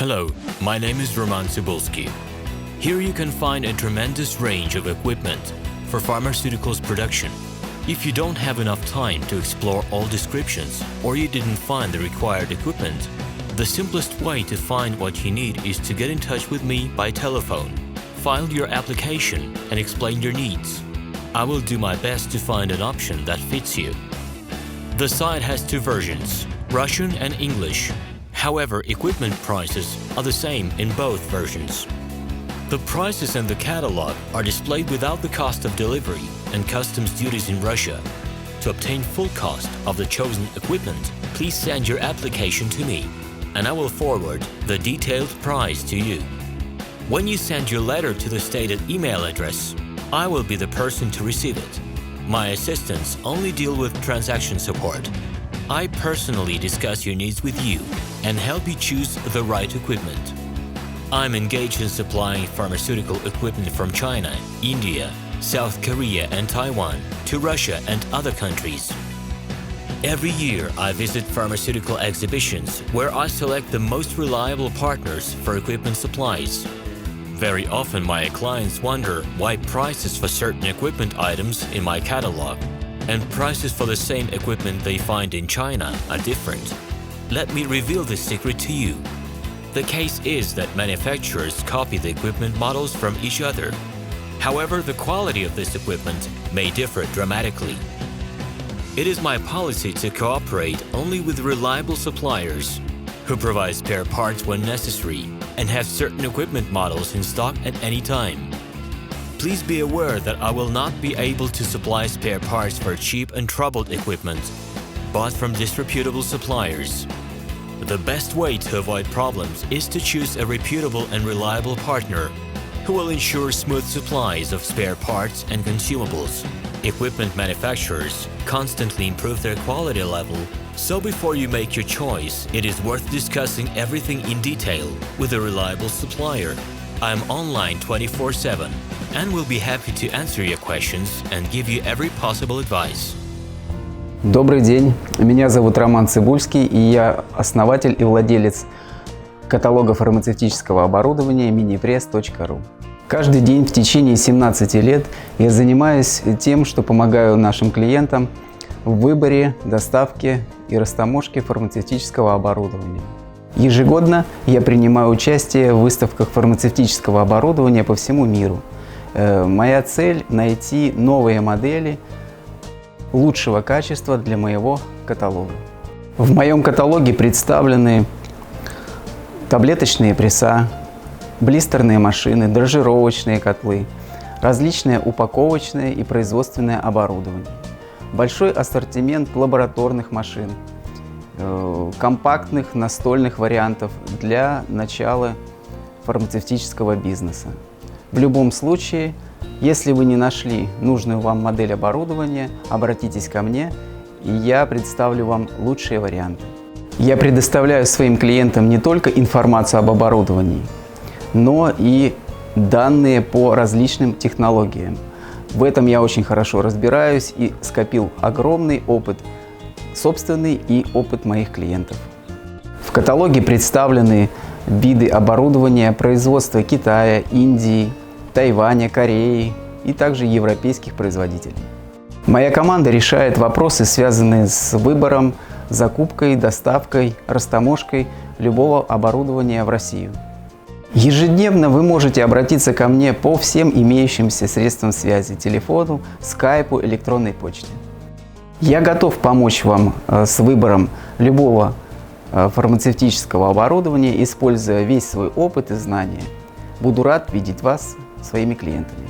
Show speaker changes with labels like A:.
A: Hello, my name is RomanTsibulsky. Here you can find a tremendous range of equipment for pharmaceuticals production. If you don't have enough time to explore all descriptions or you didn't find the required equipment, the simplest way to find what you need is to get in touch with me by telephone. File your application and explain your needs. I will do my best to find an option that fits you. The site has two versions, Russian and English. However, equipment prices are the same in both versions. The prices and the catalog are displayed without the cost of delivery and customs duties in Russia. To obtain full cost of the chosen equipment, please send your application to me, and I will forward the detailed price to you. When you send your letter to the stated email address, I will be the person to receive it. My assistants only deal with transaction support. I personally discuss your needs with you and help you choose the right equipment. I'm engaged in supplying pharmaceutical equipment from China, India, South Korea and Taiwan to Russia and other countries. Every year I visit pharmaceutical exhibitions where I select the most reliable partners for equipment supplies. Very often my clients wonder why prices for certain equipment items in my catalog and prices for the same equipment they find in China are different. Let me reveal this secret to you. The case is that manufacturers copy the equipment models from each other. However, the quality of this equipment may differ dramatically. It is my policy to cooperate only with reliable suppliers who provide spare parts when necessary and have certain equipment models in stock at any time. Please be aware that I will not be able to supply spare parts for cheap and troubled equipment bought from disreputable suppliers. The best way to avoid problems is to choose a reputable and reliable partner who will ensure smooth supplies of spare parts and consumables. Equipment manufacturers constantly improve their quality level, so before you make your choice, it is worth discussing everything in detail with a reliable supplier. I am online 24/7 and will be happy to answer your questions and give you every possible advice.
B: Добрый день, меня зовут Роман Цибульский, и я основатель и владелец каталога фармацевтического оборудования Minipress.ru. Каждый день в течение 17 лет я занимаюсь тем, что помогаю нашим клиентам в выборе, доставке и растаможке фармацевтического оборудования. Ежегодно я принимаю участие в выставках фармацевтического оборудования по всему миру. Моя цель – найти новые модели лучшего качества для моего каталога. В моем каталоге представлены таблеточные пресса, блистерные машины, дрожжировочные котлы, различное упаковочное и производственное оборудование, большой ассортимент лабораторных машин, компактных настольных вариантов для начала фармацевтического бизнеса. В любом случае, если вы не нашли нужную вам модель оборудования, обратитесь ко мне, и я представлю вам лучшие варианты. Я предоставляю своим клиентам не только информацию об оборудовании, но и данные по различным технологиям. В этом я очень хорошо разбираюсь и скопил огромный опыт, собственный и опыт моих клиентов. В каталоге представлены виды оборудования производства Китая, Индии, Тайваня, Кореи и также европейских производителей. Моя команда решает вопросы, связанные с выбором, закупкой, доставкой, растаможкой любого оборудования в Россию. Ежедневно вы можете обратиться ко мне по всем имеющимся средствам связи – телефону, скайпу, электронной почте. Я готов помочь вам с выбором любого фармацевтического оборудования, используя весь свой опыт и знания. Буду рад видеть вас своими клиентами.